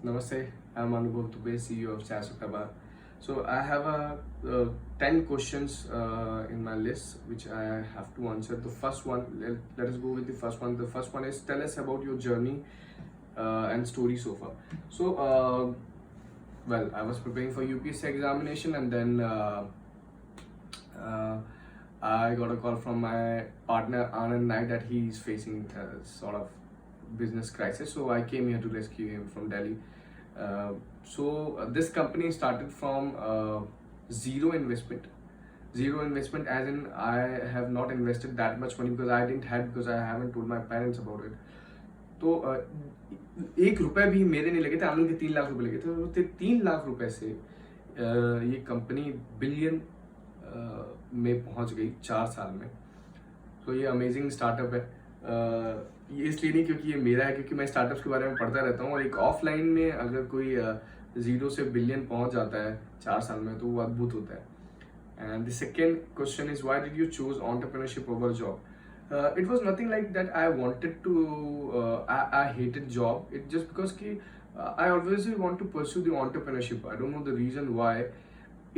Namaste, I'm Anubhav Dubey, CEO of SAS October. So I have 10 questions in my list which I have to answer. The first one, let us go with the first one. The first one is tell us about your journey and story so far. So, well, I was preparing for UPSC examination and then uh, I got a call from my partner Anand Naik that he is facing sort of business crisis. So I came here to rescue him from Delhi. This company started from zero investment. Zero investment, as in I have not invested that much money because I didn't have because I haven't told my parents about it. तो 1 रुपए भी मेरे नहीं लगे थे, आनंद के 3 लाख रुपए लगे थे। तो 3 लाख रुपए से ये कंपनी बिलियन में पहुंच गई 4 साल में। तो ये अमेजिंग स्टार्टअप है। ये इसलिए नहीं क्योंकि ये मेरा है, क्योंकि मैं स्टार्टअप्स के बारे में पढ़ता रहता हूँ और एक ऑफलाइन में अगर कोई जीरो से बिलियन पहुंच जाता है 4 साल में तो वो अद्भुत होता है। And the second question is why did you choose entrepreneurship over job? It was nothing like that I wanted to I hated job. It just because I always want to pursue the entrepreneurship. I don't know the reason why.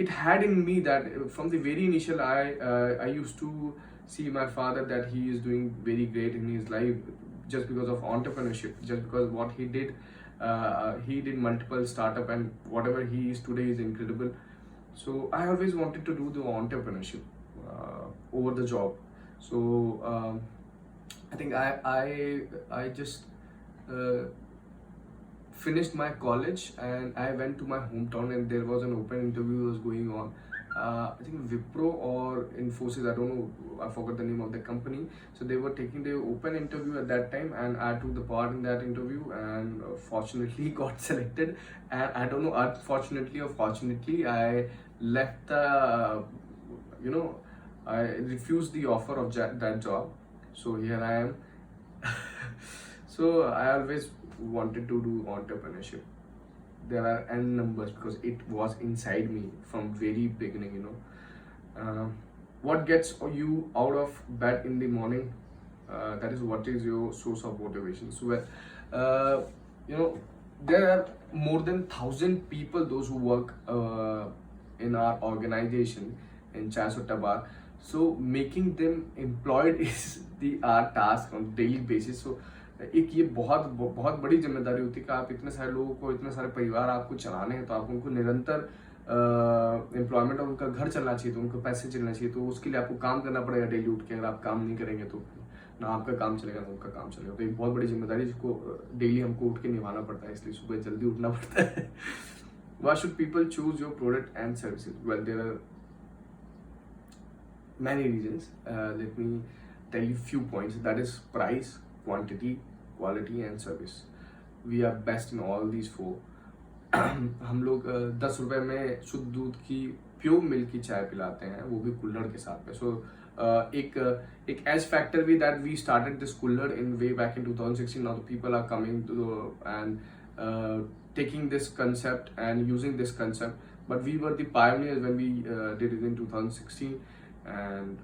It had in me that from the very initial I used to see my father that he is doing very great in his life just because of entrepreneurship, just because what he did multiple startup, and whatever he is today is incredible. So I always wanted to do the entrepreneurship over the job. So I think I just uh, finished my college and I went to my hometown and there was an open interview was going on. I think Wipro or Infosys, I don't know, I forgot the name of the company. So they were taking the open interview at that time and I took the part in that interview and fortunately got selected. And I don't know, unfortunately or fortunately, I left the, I refused the offer of that job. So here I am. So I always wanted to do entrepreneurship. There are n numbers because it was inside me from very beginning. What gets you out of bed in the morning? That is what is your source of motivation. So you know there are more than 1,000 people those who work in our organization in Chasota Bar. So making them employed is the our task on daily basis. So एक ये बहुत बहुत बड़ी जिम्मेदारी होती है कि आप इतने सारे लोगों को, इतने सारे परिवार आपको चलाने हैं, तो आप उनको निरंतर एम्प्लॉयमेंट और उनका घर चलना चाहिए, तो उनको पैसे चलना चाहिए, तो उसके लिए आपको काम करना पड़ेगा डेली उठ के। अगर आप काम नहीं करेंगे तो ना आपका काम चलेगा ना उनका काम चलेगा। तो एक बहुत बड़ी जिम्मेदारी जिसको डेली हमको उठ के निभाना पड़ता है, इसलिए सुबह जल्दी उठना पड़ता है। Why should people choose your product and services? Well, there are many reasons. Let me tell you few points. That is price, quantity, quality and service. We are best in all these four. हम लोग 10 रुपए में शुद्ध दूध की pure milk की चाय पिलाते हैं, वो भी कुल्हड़ के साथ में। सो एक एज फैक्टर भी that we started this kulhad in way back in 2016. Now the people are coming to and taking this concept and using this concept, but we were the pioneers when we did it in 2016. And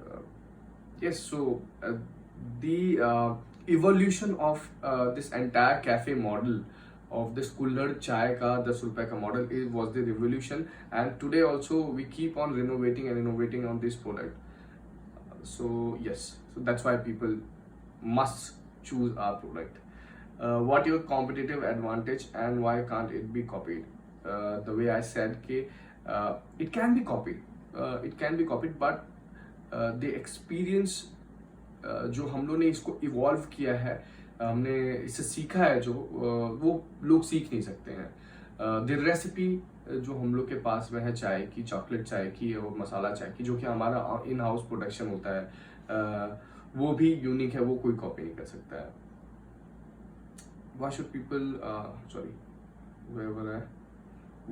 yes, so the evolution of this entire cafe model of this kullad chai ka 10 rupees ka model was the revolution, and today also we keep on renovating and innovating on this product. So yes, so that's why people must choose our product. What your competitive advantage and why can't it be copied? The way I said it can be copied, but the experience जो हम लोग ने इसको evolve किया है, हमने इससे सीखा है, जो वो लोग सीख नहीं सकते हैं। द रेसिपी जो हम लोग के पास में है चाय की, चॉकलेट चाय की और मसाला चाय की, जो कि हमारा इन हाउस प्रोडक्शन होता है, वो भी यूनिक है, वो कोई कॉपी नहीं कर सकता है। Why should people where were I?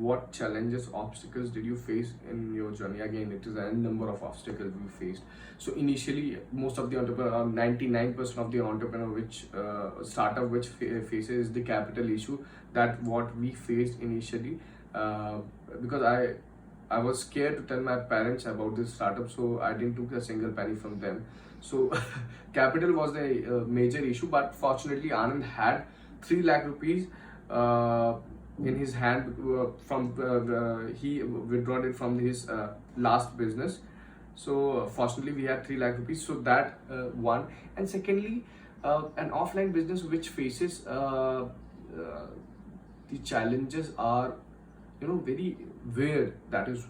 What challenges, obstacles did you face in your journey? Again, it is a number of obstacles we faced. So initially, most of the entrepreneur, 99% of the entrepreneur which startup which faces the capital issue, that what we faced initially, because I was scared to tell my parents about this startup, so I didn't took a single penny from them. So capital was the major issue, but fortunately Anand had 3 lakh rupees in his hand from he withdrawn it from his last business. So fortunately we had 3 lakh rupees, so that one. And secondly, an offline business which faces the challenges are, you know, very weird. That is,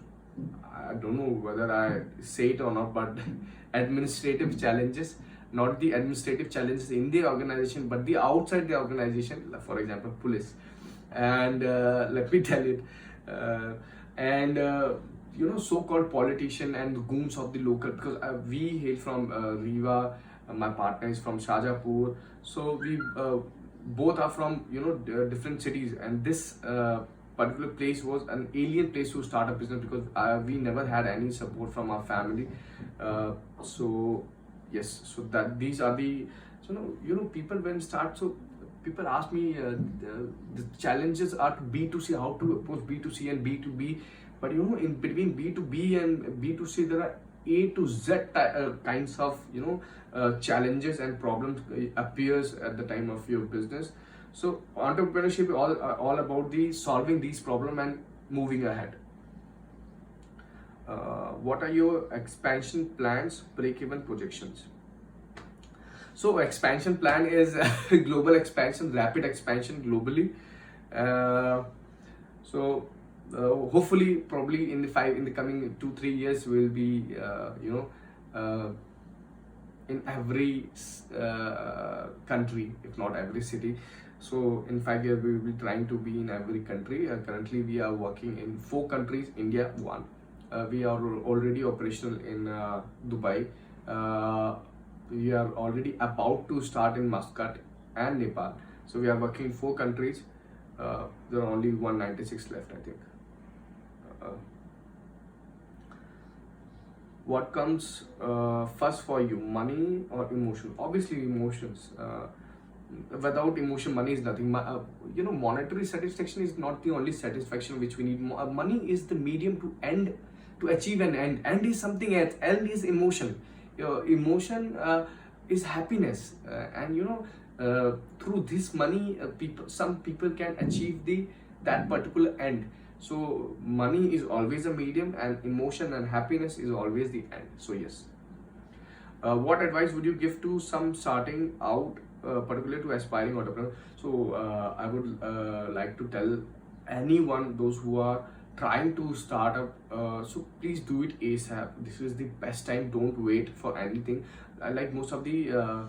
I don't know whether I say it or not, but administrative challenges, not the administrative challenges in the organization, but the outside the organization, for example, police. And let me tell it, uh, and you know, so-called politician and goons of the local, because we hail from Riva, my partner is from Shajapur, so we both are from, you know, different cities, and this particular place was an alien place to start a business, because we never had any support from our family. So yes, so that these are the, so you know, people when start, so people ask me the challenges are to B2C, how to approach B2C and B2B, but you know, in between B2B and B2C there are A to Z kinds of, you know, challenges and problems appears at the time of your business. So entrepreneurship is all about the solving these problems and moving ahead. What are your expansion plans, break-even projections? So expansion plan is global expansion, rapid expansion globally. Uh, so hopefully, probably in the coming 2-3 years, we'll be you know, in every country, if not every city. So in 5 years, we will be trying to be in every country. Currently, we are working in 4 countries. India, one. We are already operational in Dubai. We are already about to start in Muscat and Nepal. So we are working in 4 countries. There are only 196 left, I think. What comes first for you, money or emotion? Obviously, emotions. Without emotion, money is nothing. You know, monetary satisfaction is not the only satisfaction which we need. Money is the medium to end, to achieve an end. End is something else. End is emotion. Your emotion is happiness, and you know, through this money, some people can achieve that particular end. So money is always a medium, and emotion and happiness is always the end. So yes. What advice would you give to some starting out, particularly to aspiring entrepreneurs? So I would like to tell anyone, those who are trying to start up, so please do it ASAP. This is the best time. Don't wait for anything. Like most of the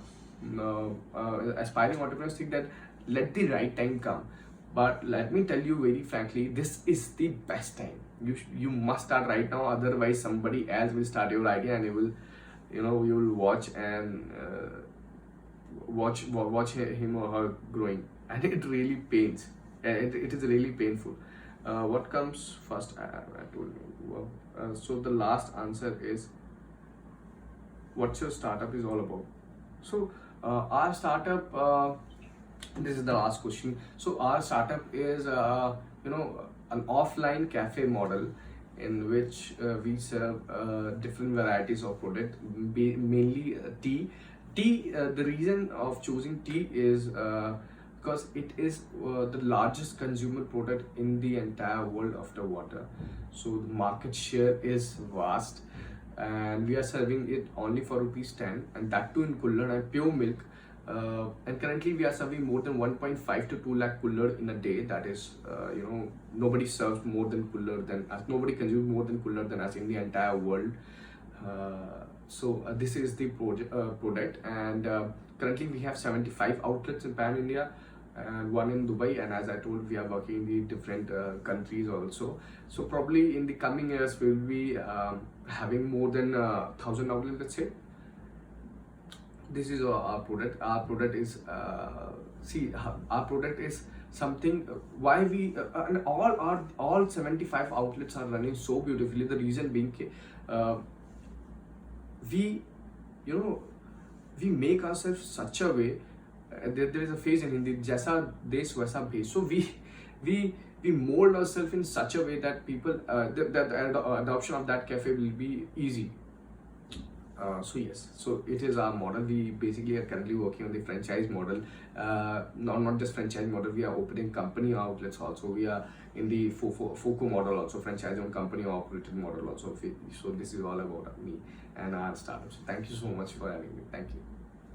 aspiring entrepreneurs think that let the right time come. But let me tell you very frankly, this is the best time. You must start right now. Otherwise, somebody else will start your idea, and you will watch and watch him or her growing, and it really pains. It is really painful. What comes first? I told you. Well, so the last answer is, what's your startup is all about? So our startup. This is the last question. So our startup is an offline cafe model in which we serve different varieties of product, mainly tea. The reason of choosing tea is because it is the largest consumer product in the entire world after water. So the market share is vast, and we are serving it only for ₹10, and that too in Kullad and pure milk. And currently we are serving more than 1.5 to 2 lakh Kullad in a day. That is, nobody serves more than Kullad than us. Nobody consumes more than Kullad than us in the entire world. So this is the product, and currently we have 75 outlets in Pan India and 1 in Dubai. And as I told, we are working in the different countries also. So probably in the coming years we will be having more than 1,000 outlets, let's say. This is our product. Our product is our product is something why we and all 75 outlets are running so beautifully. The reason being, we we make ourselves such a way. There is a phrase in Hindi, "Jaisa desh waisa bhesh." So we mold ourselves in such a way that people that the adoption of that cafe will be easy. So yes, so it is our model. We basically are currently working on the franchise model. Not just franchise model. We are opening company outlets also. We are in the FOCO model also, franchise owned company operated model also. So this is all about me and our startups. Thank you so much for having me. Thank you.